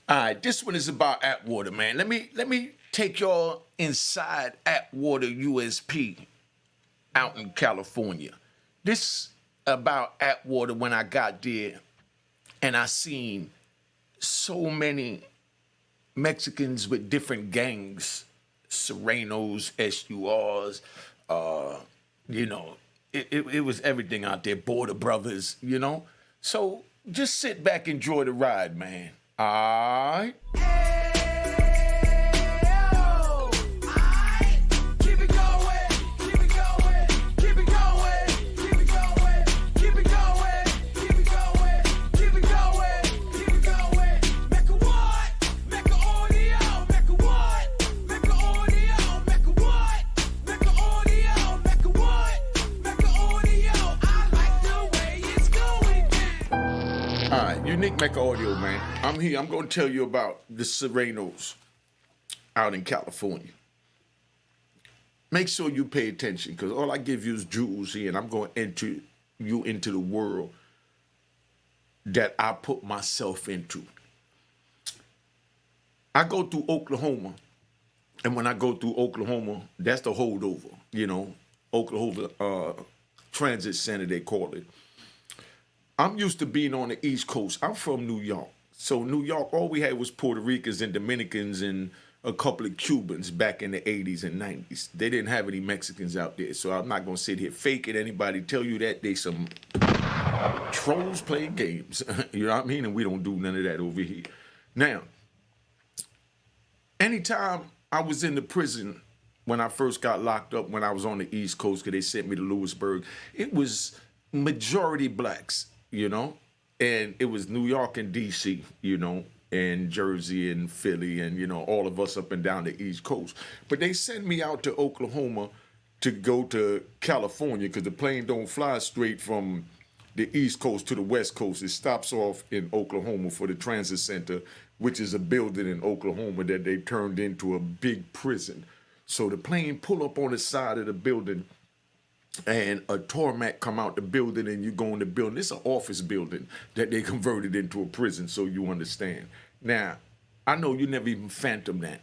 All right, this one is about Atwater, man. Let me take y'all inside Atwater USP out in California. This about Atwater when I got there and I seen so many Mexicans with different gangs, Serenos, SURs, uh, you know, it was everything out there, Border Brothers, you know. So just sit back, enjoy the ride, man. All right. All right, Unique Mecca Audio, man. I'm here. I'm going to tell you about the Serenos out in California. Make sure you pay attention because all I give you is jewels here, and I'm going to enter you into the world that I put myself into. I go through Oklahoma, and when I go through Oklahoma, that's the holdover, Oklahoma Transit Center, they call it. I'm used to being on the East Coast. I'm from New York. So New York, all we had was Puerto Ricans and Dominicans and a couple of Cubans back in the 80s and 90s. They didn't have any Mexicans out there. So I'm not going to sit here fake it. Anybody tell you that, they some trolls playing games. You know what I mean? And we don't do none of that over here. Now, anytime I was in the prison when I first got locked up when I was on the East Coast, because they sent me to Lewisburg, it was majority blacks. And it was New York and D.C., and Jersey and Philly and, all of us up and down the East Coast. But they sent me out to Oklahoma to go to California because the plane don't fly straight from the East Coast to the West Coast. It stops off in Oklahoma for the transit center, which is a building in Oklahoma that they turned into a big prison. So the plane pull up on the side of the building and a tarmac come out the building and you go in the building. It's an office building that they converted into a prison, so you understand. Now, I know you never even phantomed that.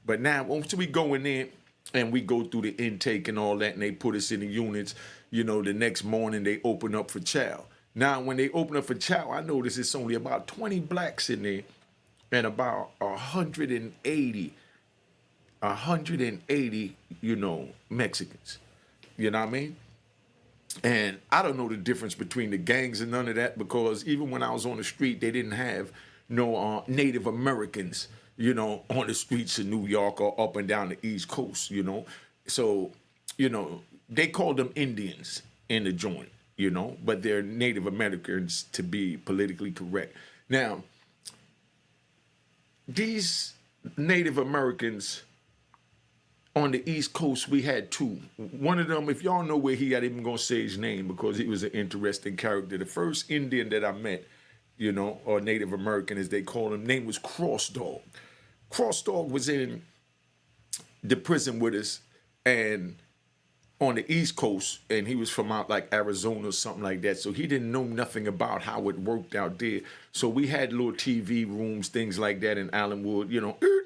But now, once we go in there and we go through the intake and all that and they put us in the units, the next morning they open up for chow. Now, when they open up for chow, I notice it's only about 20 blacks in there and about 180, Mexicans. You know what I mean? And I don't know the difference between the gangs and none of that because even when I was on the street, they didn't have no Native Americans, on the streets of New York or up and down the East Coast, So, they called them Indians in the joint, but they're Native Americans to be politically correct. Now, these Native Americans on the East Coast, we had two. One of them, if y'all know where he, I ain't even gonna say his name because he was an interesting character. The first Indian that I met, or Native American as they call him, name was Cross Dog. Cross Dog was in the prison with us and on the East Coast, and he was from out like Arizona or something like that. So he didn't know nothing about how it worked out there. So we had little TV rooms, things like that in Allenwood,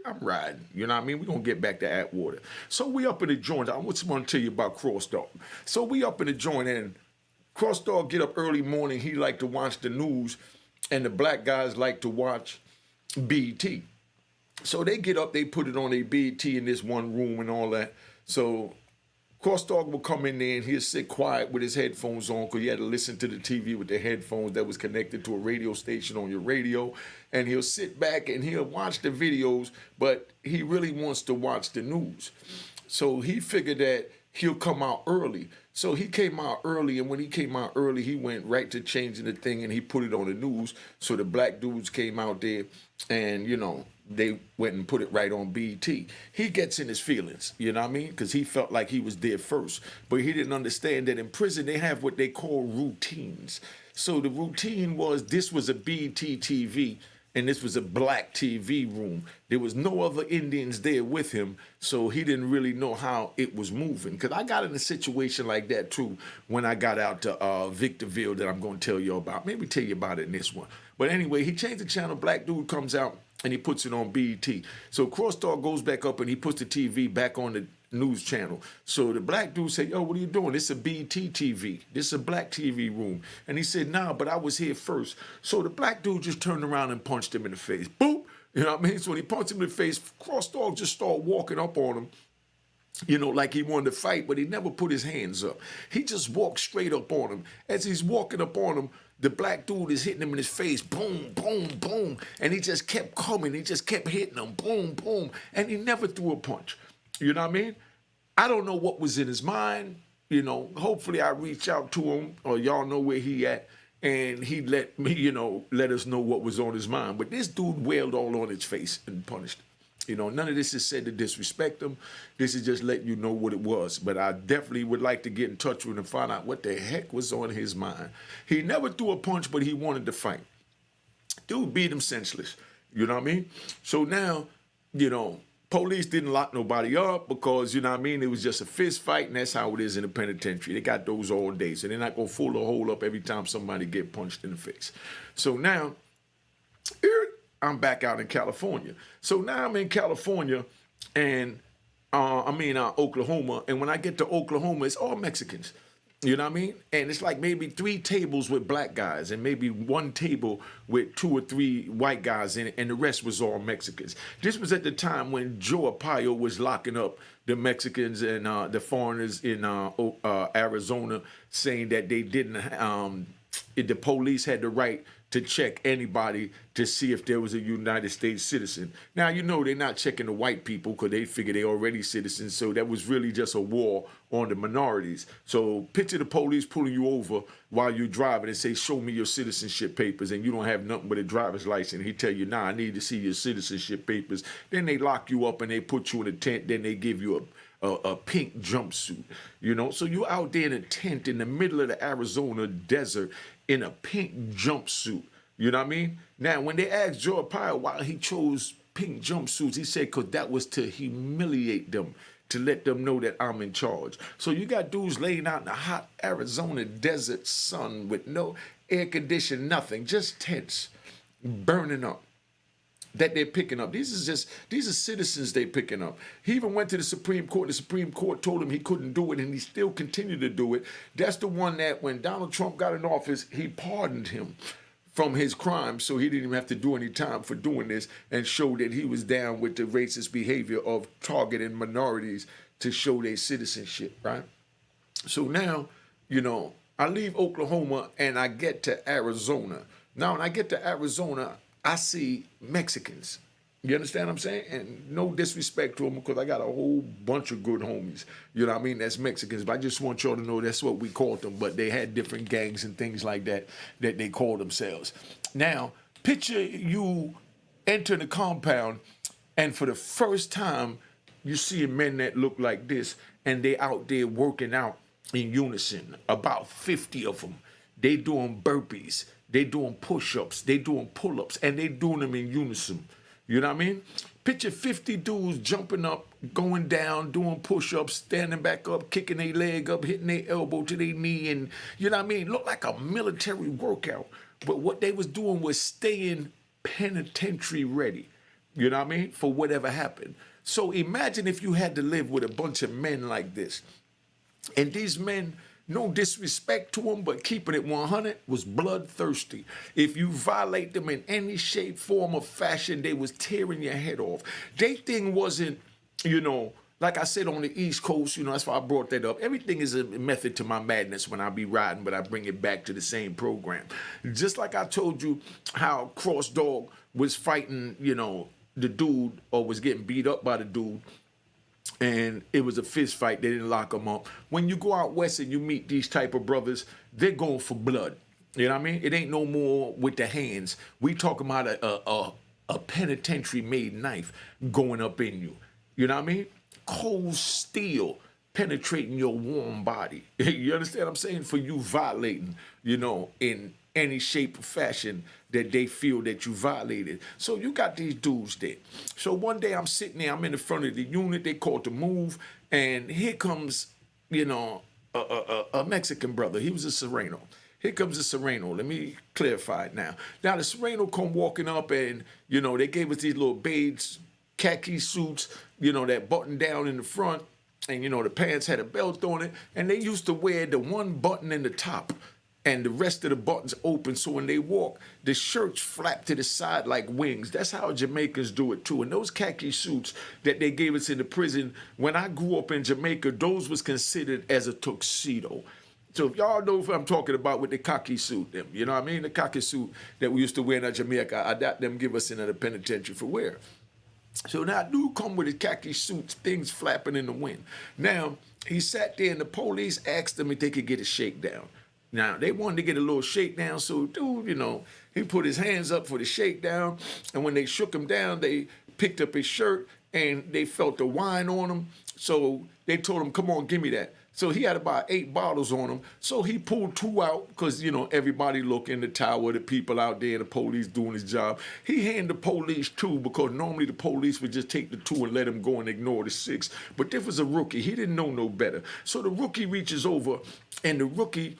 I'm riding. You know what I mean? We're going to get back to Atwater. So we up in the joint. I just want to tell you about Cross Dog. So we up in the joint, and Cross Dog get up early morning. He like to watch the news, and the black guys like to watch BT. So they get up, they put it on a BT in this one room and all that. So Cross Dog will come in there and he'll sit quiet with his headphones on because he had to listen to the TV with the headphones that was connected to a radio station on your radio. And he'll sit back and he'll watch the videos, but he really wants to watch the news. So he figured that he'll come out early. So he came out early, and when he came out early, he went right to changing the thing and he put it on the news. So the black dudes came out there and, they went and put it right on BT. He gets in his feelings, you know what I mean? Because he felt like he was there first. But he didn't understand that in prison they have what they call routines. So the routine was this was a BT TV and this was a black TV room. There was no other Indians there with him, so he didn't really know how it was moving. Because I got in a situation like that too when I got out to Victorville that I'm going to tell you about. Maybe tell you about it in this one. But anyway, he changed the channel. Black dude comes out. and he puts it on BET. So Crosstalk goes back up and he puts the TV back on the news channel. So the black dude said, yo, what are you doing? This is a BET TV. This is a black TV room. And he said, nah, but I was here first. So the black dude just turned around and punched him in the face. Boop! You know what I mean? So when he punched him in the face, Crosstalk just started walking up on him, you know, like he wanted to fight, but he never put his hands up. He just walked straight up on him. As he's walking up on him, the black dude is hitting him in his face, boom, boom, boom. And he just kept coming. He just kept hitting him, boom, boom. And he never threw a punch. You know what I mean? I don't know what was in his mind. You know, hopefully I reach out to him or y'all know where he at. And he let me, you know, let us know what was on his mind. But this dude wailed all on his face and punished him. You know, none of this is said to disrespect him. This is just letting you know what it was. But I definitely would like to get in touch with him and find out what the heck was on his mind. He never threw a punch, but he wanted to fight. Dude beat him senseless. You know what I mean? So now, you know, police didn't lock nobody up because, you know what I mean, it was just a fist fight, and that's how it is in the penitentiary. They got those all day, so they're not going to fool the hole up every time somebody get punched in the face. So now, I'm back out in California. So now I'm in California, and Oklahoma, and when I get to Oklahoma, it's all Mexicans. You know what I mean? And it's like maybe 3 tables with black guys and maybe 1 table with 2 or 3 white guys in it, and the rest was all Mexicans. This was at the time when Joe Arpaio was locking up the Mexicans and the foreigners in Arizona, saying that they didn't, the police had the right to check anybody to see if there was a United States citizen. Now, you know, they're not checking the white people because they figure they're already citizens, so that was really just a war on the minorities. So picture the police pulling you over while you're driving and say, show me your citizenship papers, and you don't have nothing but a driver's license. He tell you, nah, I need to see your citizenship papers. Then they lock you up and they put you in a tent, then they give you a pink jumpsuit, you know? So you're out there in a tent in the middle of the Arizona desert in a pink jumpsuit, you know what I mean? Now, when they asked Joe Arpaio why he chose pink jumpsuits, he said because that was to humiliate them, to let them know that I'm in charge. So you got dudes laying out in the hot Arizona desert sun with no air conditioning, nothing, just tents burning up that they're picking up. These are citizens they picking up. He even went to the Supreme Court. The Supreme Court told him he couldn't do it, and he still continued to do it. That's the one that when Donald Trump got in office, he pardoned him from his crime, so he didn't even have to do any time for doing this, and showed that he was down with the racist behavior of targeting minorities to show their citizenship, right? So now, you know, I leave Oklahoma and I get to Arizona. Now, when I get to Arizona, I see Mexicans. You understand what I'm saying? And no disrespect to them because I got a whole bunch of good homies. You know what I mean? That's Mexicans. But I just want y'all to know that's what we called them. But they had different gangs and things like that that they called themselves. Now, picture you enter the compound and for the first time you see men that look like this and they out there working out in unison. About 50 of them. They doing burpees. They doing push-ups, they doing pull-ups, and they doing them in unison. You know what I mean? Picture 50 dudes jumping up, going down, doing push-ups, standing back up, kicking their leg up, hitting their elbow to their knee, and you know what I mean? Looked like a military workout. But what they was doing was staying penitentiary ready. You know what I mean? For whatever happened. So imagine if you had to live with a bunch of men like this. And these men, no disrespect to them, but keeping it 100, was bloodthirsty. If you violate them in any shape, form, or fashion, they was tearing your head off. Their thing wasn't, you know, like I said on the East Coast, you know, that's why I brought that up. Everything is a method to my madness when I be riding, but I bring it back to the same program. Just like I told you how Cross Dog was fighting, you know, the dude, or was getting beat up by the dude, and it was a fist fight. They didn't lock them up. When you go out west and you meet these type of brothers, they're going for blood. You know what I mean? It ain't no more with the hands. We talking about a penitentiary-made knife going up in you. You know what I mean? Cold steel penetrating your warm body. You understand what I'm saying? For you violating, you know, in any shape or fashion that they feel that you violated. So you got these dudes there. So one day I'm sitting there, I'm in the front of the unit, they called to move, and here comes, you know, a Mexican brother. He was a Sereno. Here comes the Sereno. Let me clarify it now. Now the Sereno come walking up, and they gave us these little beige khaki suits, that button down in the front, and the pants had a belt on it, and they used to wear the one button in the top and the rest of the buttons open, so when they walk, the shirts flap to the side like wings. That's how Jamaicans do it too. And those khaki suits that they gave us in the prison, when I grew up in Jamaica, those was considered as a tuxedo. So if y'all know what I'm talking about with the khaki suit, them, you know what I mean? The khaki suit that we used to wear in Jamaica, I doubt them give us in the penitentiary for wear. So now dude come with his khaki suits, things flapping in the wind. Now, he sat there and the police asked him if they could get a shakedown. Now, they wanted to get a little shakedown, so dude, he put his hands up for the shakedown, and when they shook him down, they picked up his shirt, and they felt the wine on him, so they told him, come on, give me that. So he had about 8 bottles on him, so he pulled 2 out, because, everybody look in the tower, the people out there, the police doing his job. He handed the police 2, because normally the police would just take the 2 and let him go and ignore the 6, but this was a rookie. He didn't know no better. So the rookie reaches over, and the rookie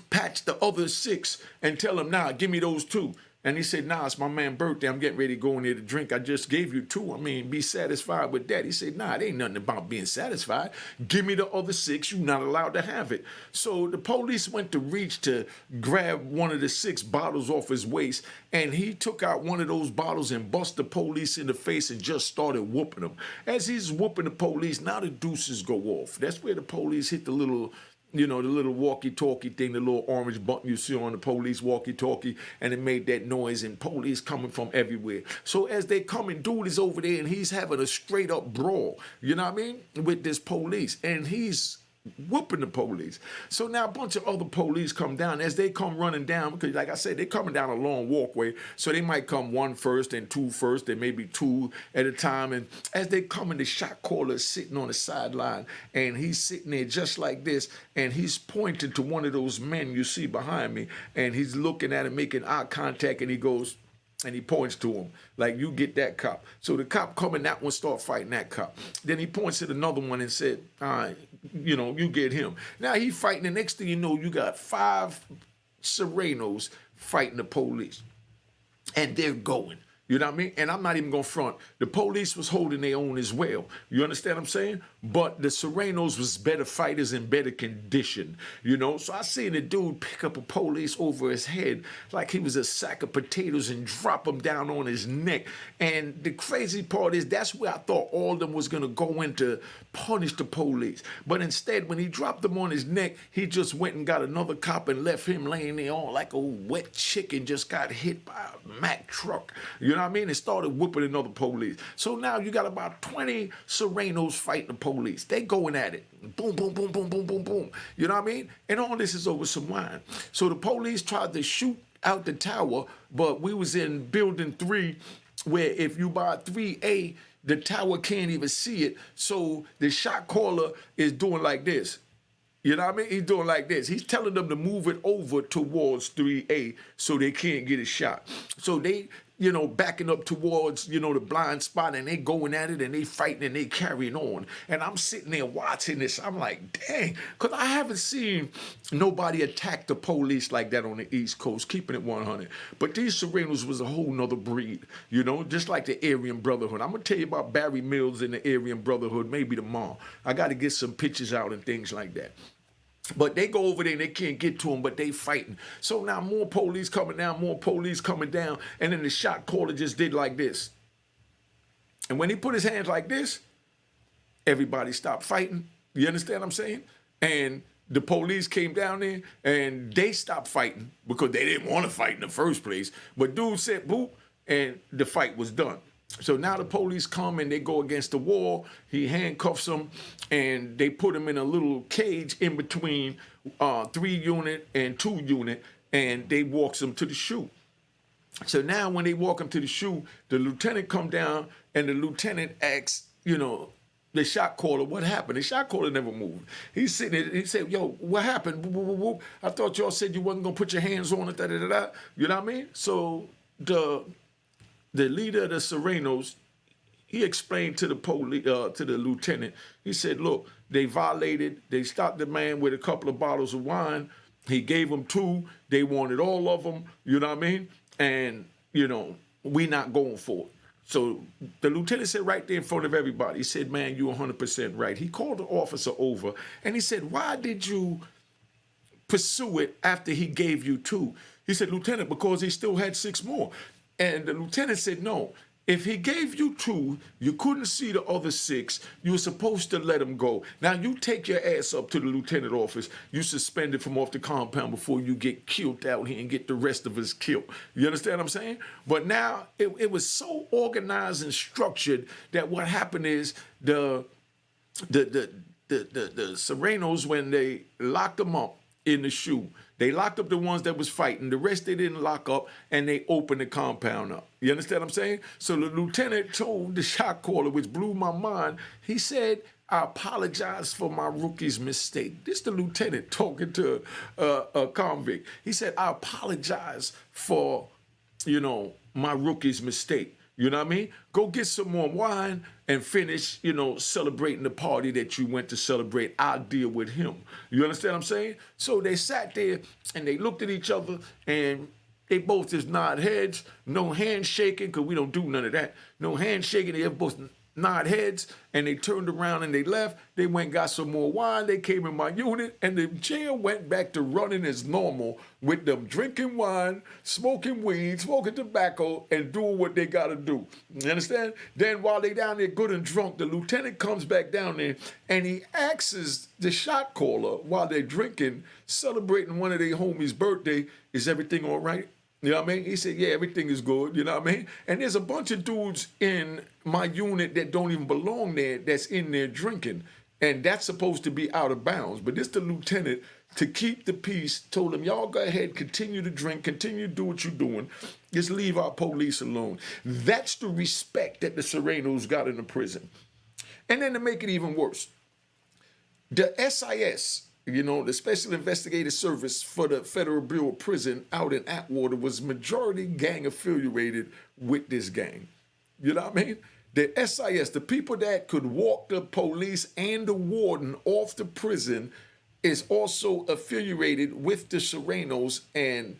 patch the other 6 and tell him, nah, give me those 2. And he said, nah, it's my man's birthday. I'm getting ready to go in there to drink. I just gave you 2. I mean, be satisfied with that. He said, nah, it ain't nothing about being satisfied. Give me the other 6. You're not allowed to have it. So the police went to reach to grab one of the 6 bottles off his waist, and he took out one of those bottles and bust the police in the face and just started whooping them. As he's whooping the police, now the deuces go off. That's where the police hit the little the little walkie-talkie thing, the little orange button you see on the police walkie-talkie, and it made that noise, and police coming from everywhere. So as they coming, dude is over there, and he's having a straight-up brawl, you know what I mean, with this police, and he's whooping the police. So now a bunch of other police come down. As they come running down, because like I said, they're coming down a long walkway, so they might come 1 first and 2 first, and maybe 2 at a time. And as they come in, the shot caller is sitting on the sideline, and he's sitting there just like this, and he's pointing to one of those men you see behind me, and he's looking at him, making eye contact, and he goes, and he points to him, like, you get that cop. So the cop coming, that one start fighting that cop. Then he points at another one and said, all right, you get him. Now he fighting, the next thing you know, you got 5 Serenos fighting the police. And they're going. You know what I mean? And I'm not even going to front. The police was holding their own as well. You understand what I'm saying? But the Surenos was better fighters in better condition, So I seen the dude pick up a police over his head like he was a sack of potatoes and drop him down on his neck. And the crazy part is that's where I thought all of them was going to go in to punish the police. But instead, when he dropped them on his neck, he just went and got another cop and left him laying there on like a wet chicken just got hit by a Mack truck. You know what I mean? And started whooping another police. So now you got about 20 Serenos fighting the police. They going at it. Boom, boom, boom, boom, boom, boom, boom. You know what I mean? And all this is over some wine. So the police tried to shoot out the tower, but we was in building 3, where if you buy 3A, the tower can't even see it. So the shot caller is doing like this. You know what I mean? He's doing like this. He's telling them to move it over towards 3A so they can't get a shot. So they, backing up towards, the blind spot, and they going at it, and they fighting, and they carrying on. And I'm sitting there watching this. I'm like, dang, because I haven't seen nobody attack the police like that on the East Coast, keeping it 100. But these Serenos was a whole nother breed, just like the Aryan Brotherhood. I'm going to tell you about Barry Mills and the Aryan Brotherhood maybe tomorrow. I got to get some pictures out and things like that. But they go over there and they can't get to him, but they fighting. So now more police coming down, and then the shot caller just did like this. And when he put his hands like this, everybody stopped fighting. You understand what I'm saying? And the police came down there and they stopped fighting because they didn't want to fight in the first place. But dude said boop, and the fight was done. So now the police come and they go against the wall. He handcuffs them and they put him in a little cage in between 3 unit and 2 unit, and they walks him to the shoe. So now when they walk him to the shoe, the lieutenant come down and the lieutenant asks, the shot caller, what happened? The shot caller never moved. He's sitting there, he said, yo, what happened? I thought y'all said you wasn't going to put your hands on it, da-da-da-da. You know what I mean? So the leader of the Serenos, he explained to the to the lieutenant, he said, look, they stopped the man with a couple of bottles of wine, He gave them 2. They wanted all of them, you know what I mean? And, you know, we not going for it. So the lieutenant said right there in front of everybody, he said, man, you're 100% right. He called the officer over and he said, why did you pursue it after he gave you 2? He said, Lieutenant, because he still had 6 more. And the lieutenant said, no, if he gave you 2, you couldn't see the other 6, you were supposed to let him go. Now you take your ass up to the lieutenant office, you suspended from off the compound before you get killed out here and get the rest of us killed. You understand what I'm saying? But now it was so organized and structured that what happened is the Serenos, when they locked them up in the shoe, they locked up the ones that was fighting. The rest they didn't lock up, and they opened the compound up. You understand what I'm saying? So the lieutenant told the shot caller, which blew my mind, he said, I apologize for my rookie's mistake. This the lieutenant talking to a convict. He said, I apologize for, you know, my rookie's mistake. You know what I mean? Go get some more wine and finish, you know, celebrating the party that you went to celebrate. I'll deal with him. You understand what I'm saying? So they sat there and they looked at each other and they both just nod heads, no handshaking, because we don't do none of that. No handshaking, they both nod heads, and they turned around and they left. They went and got some more wine. They came in my unit, and the jail went back to running as normal with them drinking wine, smoking weed, smoking tobacco, and doing what they got to do. You understand? Then while they down there good and drunk, the lieutenant comes back down there, and he asks the shot caller while they're drinking, celebrating one of their homies' birthday, is everything all right? You know what I mean? He said, yeah, everything is good. You know what I mean? And there's a bunch of dudes in my unit that don't even belong there that's in there drinking. And that's supposed to be out of bounds. But this the lieutenant, to keep the peace, told them, y'all go ahead, continue to drink, continue to do what you're doing. Just leave our police alone. That's the respect that the Serenos got in the prison. And then to make it even worse, the SIS, you know, the Special Investigative Service for the Federal Bureau of Prison out in Atwater was majority gang affiliated with this gang. You know what I mean? The SIS, the people that could walk the police and the warden off the prison, is also affiliated with the Surenos, and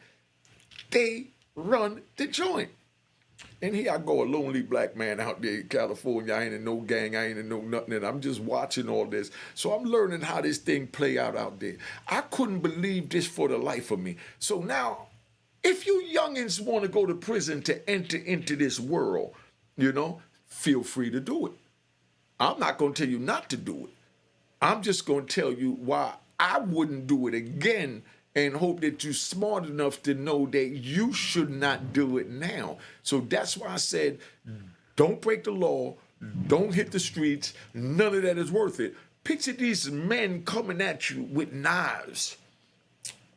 they run the joint. And here I go, a lonely black man out there in California. I ain't in no gang, I ain't in no nothing, and I'm just watching all this. So I'm learning how this thing play out there. I couldn't believe this for the life of me. So now, if you youngins want to go to prison to enter into this world, you know, feel free to do it. I'm not going to tell you not to do it. I'm just going to tell you why I wouldn't do it again, and hope that you're smart enough to know that you should not do it now. So that's why I said, don't break the law, don't hit the streets, none of that is worth it. Picture these men coming at you with knives,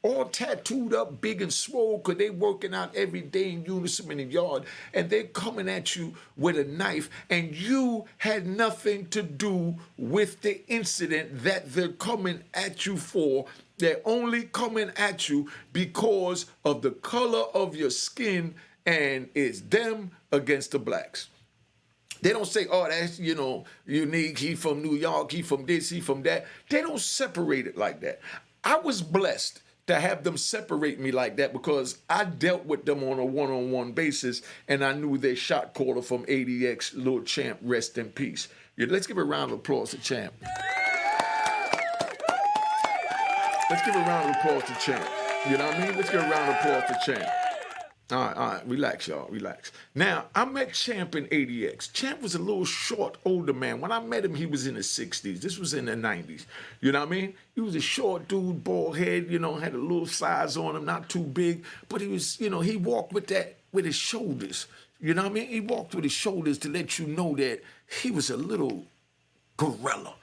all tattooed up, big and swole, because they working out every day in unison in the yard, and they're coming at you with a knife, and you had nothing to do with the incident that they're coming at you for. They're only coming at you because of the color of your skin, and it's them against the blacks. They don't say, oh, that's, you know, Unique, he from New York, he from this, he from that. They don't separate it like that. I was blessed to have them separate me like that because I dealt with them on a one-on-one basis, and I knew their shot caller from ADX, Lil Champ, rest in peace. Yeah, let's give a round of applause to Champ. Let's give a round of applause to Champ. You know what I mean? Let's give a round of applause to Champ. All right, relax, y'all, relax. Now, I met Champ in ADX. Champ was a little short, older man. When I met him, he was in his 60s. This was in the 90s. You know what I mean? He was a short dude, bald head, you know, had a little size on him, not too big. But he was, you know, he walked with his shoulders. You know what I mean? He walked with his shoulders to let you know that he was a little gorilla.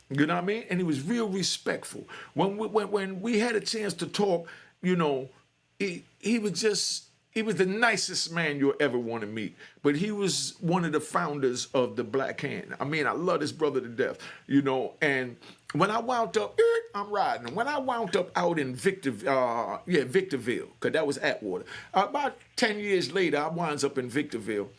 You know what I mean? And he was real respectful. When we had a chance to talk, you know, he was the nicest man you'll ever want to meet. But he was one of the founders of the Black Hand. I mean, I love this brother to death, you know. And when I wound up, I'm riding. When I wound up out in Victorville, because that was Atwater. About 10 years later, I winds up in Victorville.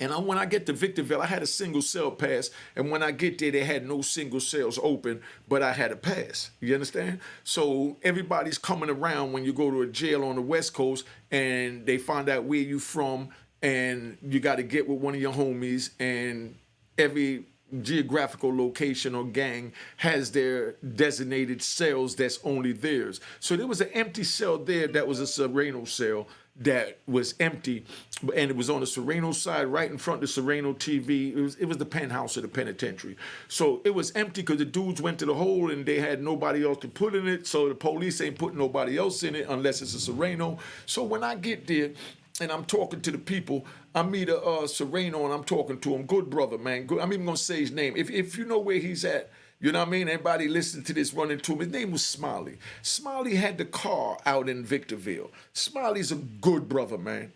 And when I get to Victorville, I had a single cell pass. And when I get there, they had no single cells open, but I had a pass. You understand? So everybody's coming around when you go to a jail on the West Coast and they find out where you from and you got to get with one of your homies, and every geographical location or gang has their designated cells that's only theirs. So there was an empty cell there that was a Sereno cell that was empty, and it was on the Sereno side, right in front of the Sereno TV. It was the penthouse of the penitentiary. So it was empty because the dudes went to the hole and they had nobody else to put in it. So the police ain't putting nobody else in it unless it's a Sereno. So when I get there and I'm talking to the people, I meet a Sereno and I'm talking to him. Good brother, man. Good. I'm even gonna say his name. If you know where he's at, you know what I mean? Everybody listening to this running to him. His name was Smiley. Smiley had the car out in Victorville. Smiley's a good brother, man.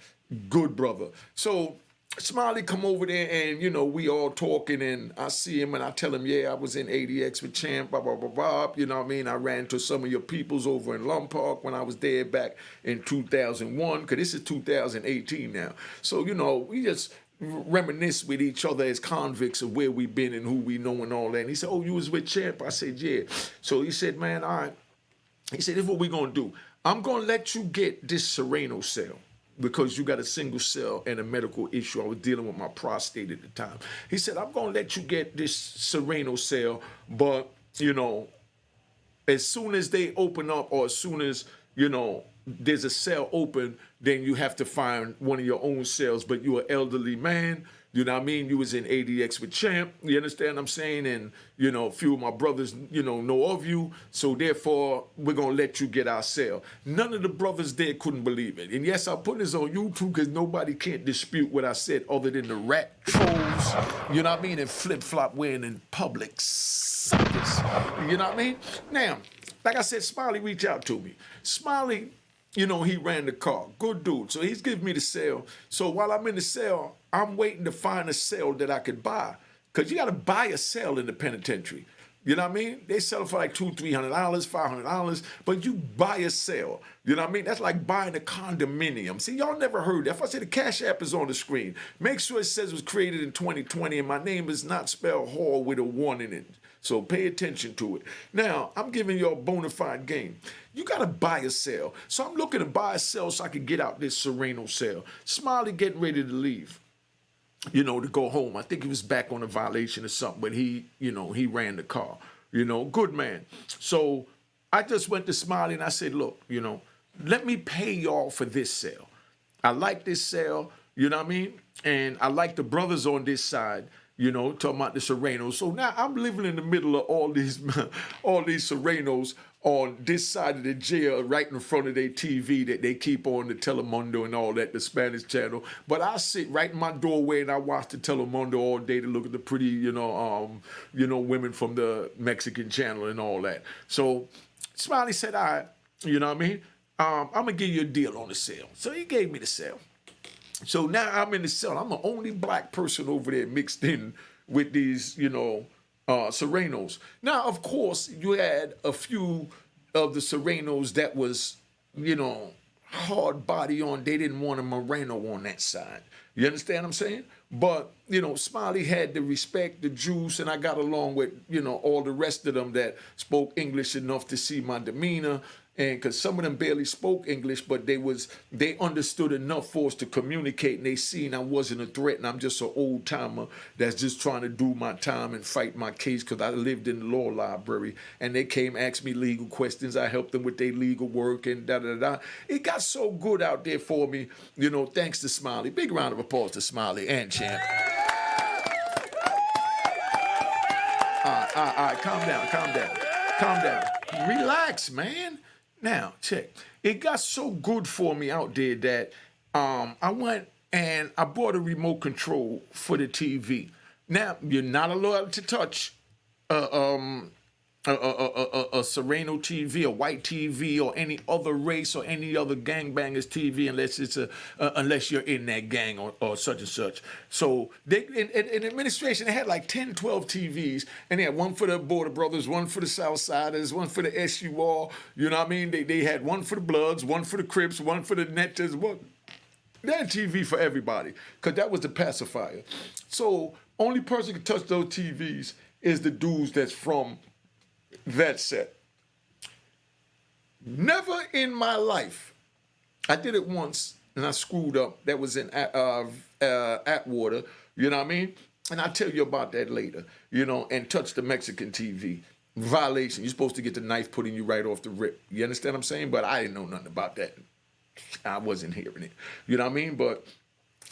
Good brother. So Smiley come over there and, you know, we all talking and I see him and I tell him, yeah, I was in ADX with Champ, blah, blah, blah, blah. You know what I mean? I ran to some of your peoples over in Lum Park when I was there back in 2001, because this is 2018 now. So, you know, we just reminisce with each other as convicts of where we've been and who we know and all that. And he said, oh, you was with Champ? I said, yeah. So he said, man, all right. He said, this is what we're going to do. I'm going to let you get this Sereno cell because you got a single cell and a medical issue. I was dealing with my prostate at the time. He said, I'm going to let you get this Sereno cell, but, you know, as soon as they open up or as soon as, you know, there's a cell open, then you have to find one of your own cells, but you're an elderly man, you know what I mean? You was in ADX with Champ, you understand what I'm saying? And, you know, a few of my brothers, you know of you, so therefore, we're going to let you get our cell. None of the brothers there couldn't believe it. And yes, I'll put this on YouTube because nobody can't dispute what I said other than the rat trolls, you know what I mean, and flip-flop wearing in public suckers, you know what I mean? Now, like I said, Smiley reached out to me. Smiley, you know, he ran the car. Good dude. So he's giving me the cell. So while I'm in the cell, I'm waiting to find a cell that I could buy. Because you got to buy a cell in the penitentiary. You know what I mean? They sell it for like $200, $300, $500, but you buy a cell. You know what I mean? That's like buying a condominium. See, y'all never heard that. If I say the Cash App is on the screen, make sure it says it was created in 2020 and my name is not spelled Hall with a 1 in it. So pay attention to it. Now, I'm giving you a bona fide game. You got to buy a cell. So I'm looking to buy a cell so I can get out this Sereno cell. Smiley getting ready to leave, you know, to go home. I think he was back on a violation or something, but he, you know, he ran the car. You know, good man. So I just went to Smiley and I said, look, you know, let me pay y'all for this cell. I like this cell, you know what I mean? And I like the brothers on this side, you know, talking about the Surenos. So now I'm living in the middle of all these Surenos on this side of the jail, right in front of their TV that they keep on the Telemundo and all that, the Spanish channel. But I sit right in my doorway and I watch the Telemundo all day to look at the pretty, you know, women from the Mexican channel and all that. So Smiley said, all right, you know what I mean? I'm going to give you a deal on the sale. So he gave me the sale. So now I'm in the cell. I'm the only black person over there mixed in with these, you know, Serenos. Now, of course, you had a few of the Serenos that was, you know, hard body on. They didn't want a Moreno on that side. You understand what I'm saying? But, you know, Smiley had the respect, the juice, and I got along with, you know, all the rest of them that spoke English enough to see my demeanor. And because some of them barely spoke English, but they understood enough for us to communicate, and they seen I wasn't a threat, and I'm just an old timer that's just trying to do my time and fight my case because I lived in the law library, and they came ask me legal questions. I helped them with their legal work and da-da-da. It got so good out there for me, you know, thanks to Smiley. Big round of applause to Smiley and Champ. All right, calm down. Relax, man. Now, check. It got so good for me out there that I went and I bought a remote control for the TV. Now, you're not allowed to touch a Sereno TV, a white TV, or any other race or any other gangbangers TV unless it's unless you're in that gang or such and such. So they in administration they had like 10, 12 TVs, and they had one for the Border Brothers, one for the Southsiders, one for the SUR. You know what I mean? They had one for the Bloods, one for the Crips, one for the Netters. What? They had TV for everybody because that was the pacifier. So only person can touch those TVs is the dudes that's from that set. Never in my life, I did it once and I screwed up. That was in Atwater, you know what I mean? And I'll tell you about that later, you know, and touch the Mexican TV. Violation. You're supposed to get the knife put in you right off the rip. You understand what I'm saying? But I didn't know nothing about that. I wasn't hearing it. You know what I mean? But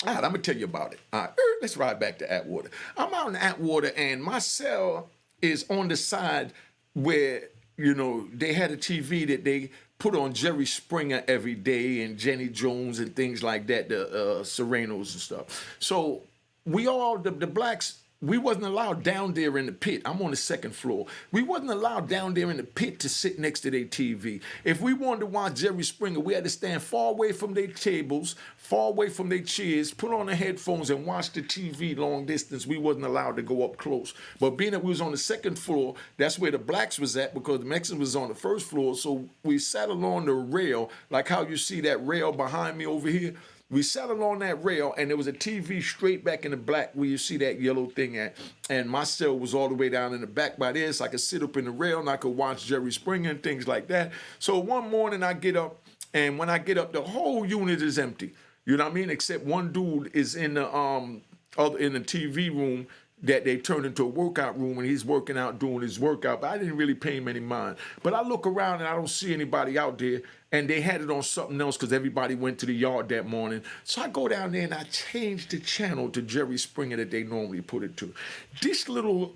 all right, I'm going to tell you about it. All right, let's ride back to Atwater. I'm out in Atwater, and my cell is on the side where, you know, they had a TV that they put on Jerry Springer every day and Jenny Jones and things like that, the Serenos and stuff. So we all, the blacks, we wasn't allowed down there in the pit. I'm on the second floor. We wasn't allowed down there in the pit to sit next to their TV. If we wanted to watch Jerry Springer, we had to stand far away from their tables, far away from their chairs, put on the headphones and watch the TV long distance. We wasn't allowed to go up close. But being that we was on the second floor, that's where the blacks was at because the Mexicans was on the first floor. So we sat along the rail, like how you see that rail behind me over here. We sat along that rail, and there was a TV straight back in the black where you see that yellow thing at. And my cell was all the way down in the back by there, so I could sit up in the rail, and I could watch Jerry Springer and things like that. So one morning I get up, and when I get up, the whole unit is empty. You know what I mean? Except one dude is in the TV room that they turned into a workout room, and he's working out doing his workout. But I didn't really pay him any mind. But I look around, and I don't see anybody out there. And they had it on something else because everybody went to the yard that morning. So I go down there and I change the channel to Jerry Springer that they normally put it to. This little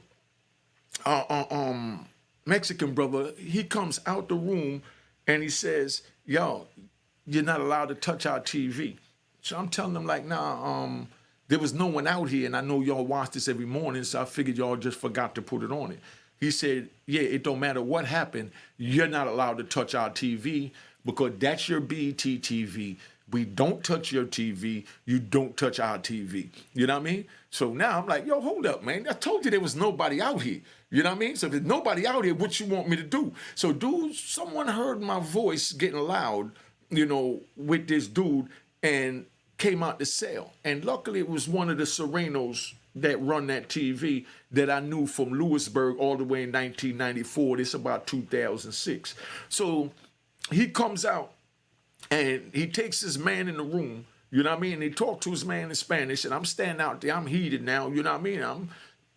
Mexican brother, he comes out the room and he says, "Yo, you're not allowed to touch our TV." So I'm telling them like, nah, there was no one out here and I know y'all watch this every morning, so I figured y'all just forgot to put it on it. He said, yeah, it don't matter what happened, you're not allowed to touch our TV because that's your BET TV. We don't touch your TV. You don't touch our TV. You know what I mean? So now I'm like, yo, hold up, man. I told you there was nobody out here. You know what I mean? So if there's nobody out here, what you want me to do? So dude, someone heard my voice getting loud, you know, with this dude and came out the cell. And luckily it was one of the Serenos that run that TV that I knew from Lewisburg all the way in 1994. This about 2006. So he comes out and he takes his man in the room, you know what I mean? And he talked to his man in Spanish, and I'm standing out there, I'm heated now, you know what I mean? I'm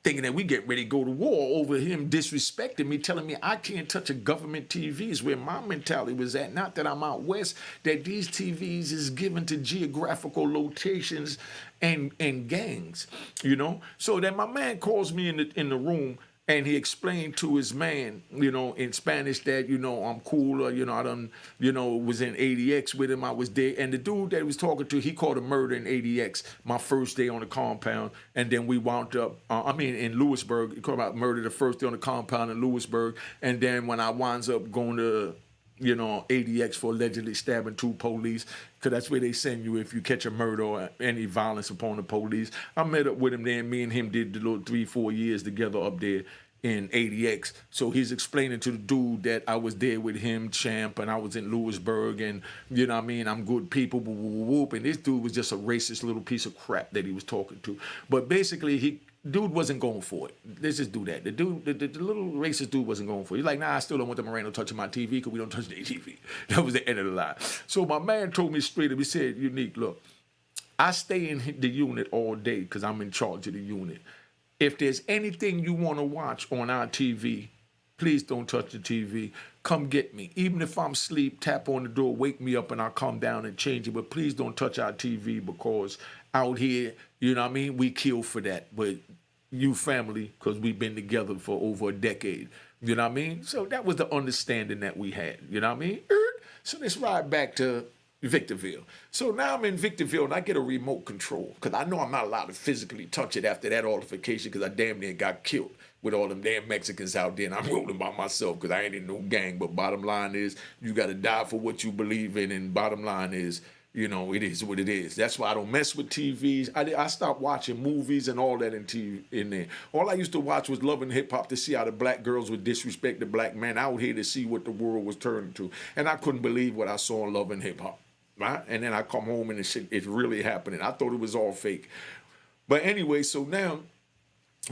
thinking that we get ready to go to war over him disrespecting me, telling me I can't touch a government TV is where my mentality was at. Not that I'm out west, that these TVs is given to geographical locations and gangs, you know? So then my man calls me in the room, and he explained to his man, you know, in Spanish that, you know, I'm cooler, you know, I done, you know, was in ADX with him, I was there. And the dude that he was talking to, he called a murder in ADX my first day on the compound. And then we wound up, in Lewisburg, he called about murder the first day on the compound in Lewisburg. And then when I winds up going to, you know, ADX for allegedly stabbing 2 police, because that's where they send you if you catch a murder or any violence upon the police. I met up with him there, and me and him did the little 3-4 years together up there in ADX. So he's explaining to the dude that I was there with him, Champ, and I was in Lewisburg, and you know what I mean, I'm good people, whoop, whoop, whoop. And this dude was just a racist little piece of crap that he was talking to. But basically, dude wasn't going for it. Let's just do that. The dude, the little racist dude wasn't going for it. He's like, nah, I still don't want the Moreno touching my TV because we don't touch their TV. That was the end of the line. So my man told me straight up, he said, Unique, look, I stay in the unit all day because I'm in charge of the unit. If there's anything you want to watch on our TV, please don't touch the TV. Come get me. Even if I'm asleep, tap on the door, wake me up, and I'll come down and change it. But please don't touch our TV because out here, you know what I mean, we kill for that. But you family, because we've been together for over a decade. You know what I mean? So that was the understanding that we had. You know what I mean? So let's ride back to Victorville. So now I'm in Victorville and I get a remote control because I know I'm not allowed to physically touch it after that altercation because I damn near got killed with all them damn Mexicans out there and I'm rolling by myself because I ain't in no gang. But bottom line is you got to die for what you believe in, and bottom line is, you know, it is what it is. That's why I don't mess with TVs. I stopped watching movies and all that in there. All I used to watch was Love and Hip Hop to see how the black girls would disrespect the black man out here to see what the world was turning to. And I couldn't believe what I saw in Love and Hip Hop. right? And then I come home and it's really happening. I thought it was all fake. But anyway, so now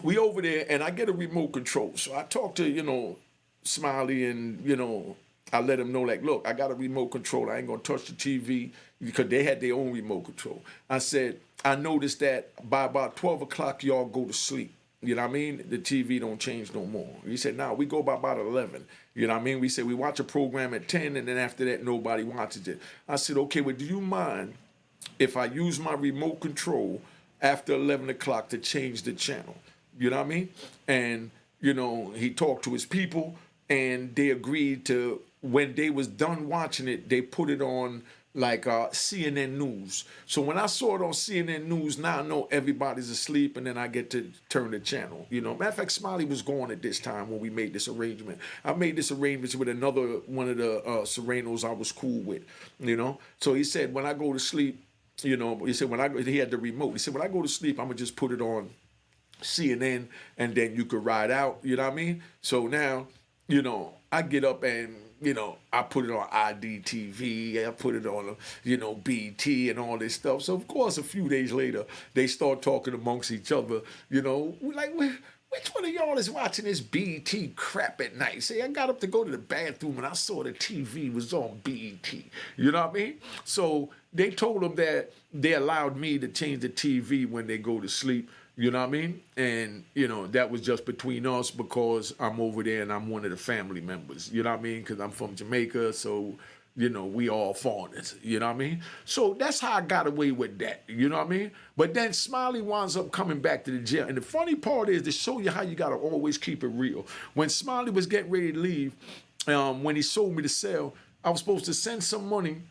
we over there and I get a remote control. So I talk to, Smiley and, I let him know, like, look, I got a remote control. I ain't going to touch the TV because they had their own remote control. I said, I noticed that by about 12 o'clock, y'all go to sleep. You know what I mean? The TV don't change no more. He said, nah, we go by about 11. You know what I mean? We said, we watch a program at 10, and then after that, nobody watches it. I said, okay, well, do you mind if I use my remote control after 11 o'clock to change the channel? You know what I mean? And, he talked to his people, and they agreed to, when they was done watching it, they put it on like CNN News. So when I saw it on CNN News, now I know everybody's asleep, and then I get to turn the channel. Matter of fact, Smiley was gone at this time when we made this arrangement. I made this arrangement with another one of the Serenos I was cool with, So he said, when I go to sleep, he said, he had the remote. He said, when I go to sleep, I'm going to just put it on CNN, and then you could ride out, you know what I mean? So now, I get up and, I put it on IDTV, I put it on, BT and all this stuff. So, of course, a few days later, they start talking amongst each other, like, which one of y'all is watching this BT crap at night? See, I got up to go to the bathroom and I saw the TV was on BT. You know what I mean? So they told them that they allowed me to change the TV when they go to sleep. You know what I mean? And, that was just between us because I'm over there and I'm one of the family members. You know what I mean? Because I'm from Jamaica, so, we all foreigners. You know what I mean? So that's how I got away with that. You know what I mean? But then Smiley winds up coming back to the jail. And the funny part is to show you how you got to always keep it real. When Smiley was getting ready to leave, when he sold me the cell, I was supposed to send some money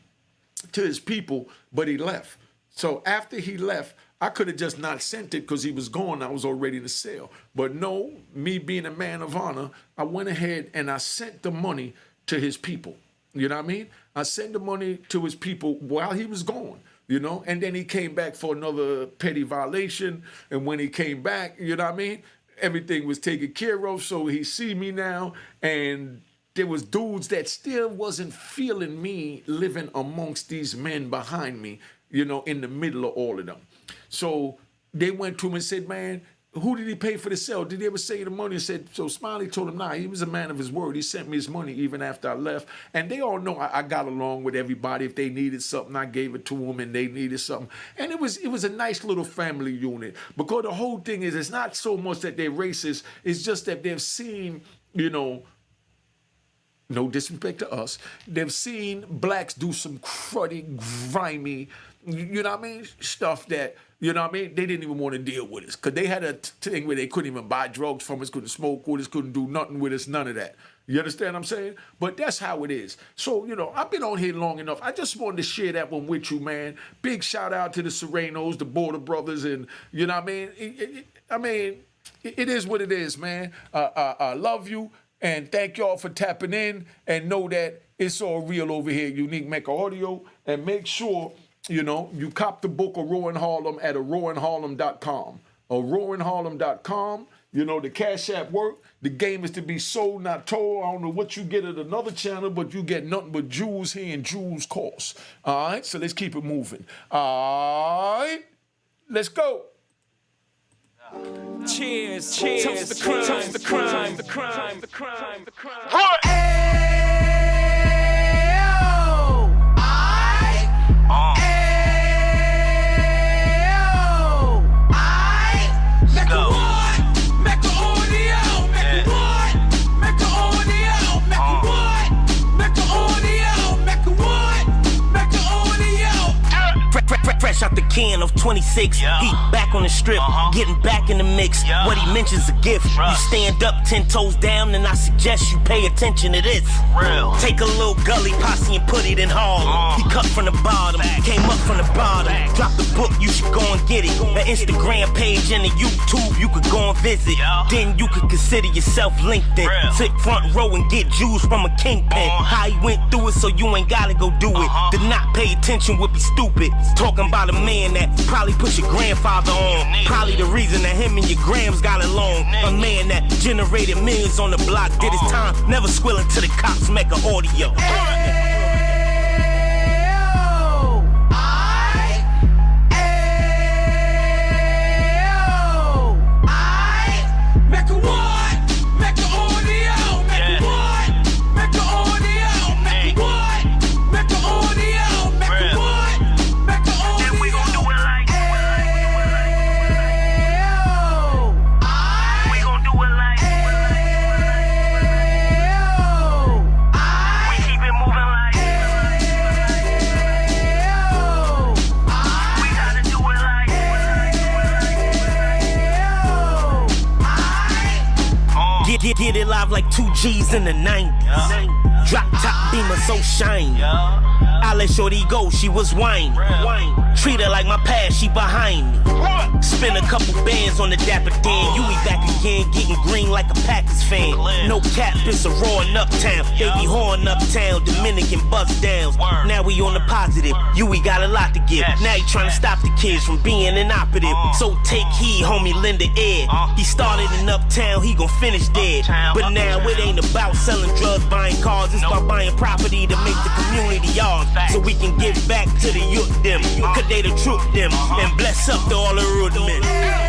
to his people, but he left. So after he left, I could have just not sent it because he was gone. I was already in the cell. But no, me being a man of honor, I went ahead and I sent the money to his people. You know what I mean? I sent the money to his people while he was gone, and then he came back for another petty violation. And when he came back, you know what I mean? Everything was taken care of. So he see me now, and there was dudes that still wasn't feeling me living amongst these men behind me, in the middle of all of them. So they went to him and said, man, who did he pay for the cell? Did he ever say the money? And said, so Smiley told him, nah, he was a man of his word. He sent me his money even after I left. And they all know I got along with everybody. If they needed something, I gave it to them, and they needed something. And it was a nice little family unit, because the whole thing is, it's not so much that they're racist. It's just that they've seen, no disrespect to us, they've seen blacks do some cruddy, grimy, stuff that, they didn't even want to deal with us, because they had a thing where they couldn't even buy drugs from us, couldn't smoke with us, couldn't do nothing with us, none of that. You understand what I'm saying? But that's how it is. So, I've been on here long enough. I just wanted to share that one with you, man. Big shout out to the Serenos, the Border Brothers, and, it is what it is, man. I love you, and thank y'all for tapping in, and know that it's all real over here, Unique Mecca Audio, and make sure, you cop the book of Rowan Harlem at rowanharlem.com. rowanharlem.com. The Cash App work. The game is to be sold, not told. I don't know what you get at another channel, but you get nothing but jewels here and jewels cost. All right, so let's keep it moving. All right, let's go. Cheers, cheers, toast the crime, toast the crime, the crime, the crime, the crime. Fresh out the can of 26, yeah. Heat back on the strip, getting back in the mix. Yeah. What he mentions a gift. You stand up 10 toes down, and I suggest you pay attention to this. Real. Take a little gully posse and put it in Harlem. He cut from the bottom, came up from the bottom. Drop the book, you should go and get it. An Instagram page and a YouTube, you could go and visit. Yeah. Then you could consider yourself LinkedIn. Real. Sit front row and get Jews from a kingpin. How he went through it, so you ain't gotta go do it. To not pay attention would be stupid. Talking about a man that probably put your grandfather on. Probably the reason that him and your grams got along. A man that generated millions on the block, did his time, never squilling to the cops, make an audio. Get it live like 2 G's in the 90s. Drop top beamer so shiny. I let shorty go, she was whining. Treat her like my past, she behind me. Spend a couple bands on the Dapper Dan. Yui back again, getting green like a Packers fan. No cap, it's a roaring uptown. They be horn uptown, Dominican bust downs. Now we on the positive, Yui got a lot to give. Now he trying to stop the kids from being inoperative. So take heed, homie, lend a ear. He started in uptown, he gon' finish dead. But now it ain't about selling drugs, buying cars. It's about buying property to make the community ours. So we can give back to the youth them. Cause they the truth them. And bless up to all the rude men.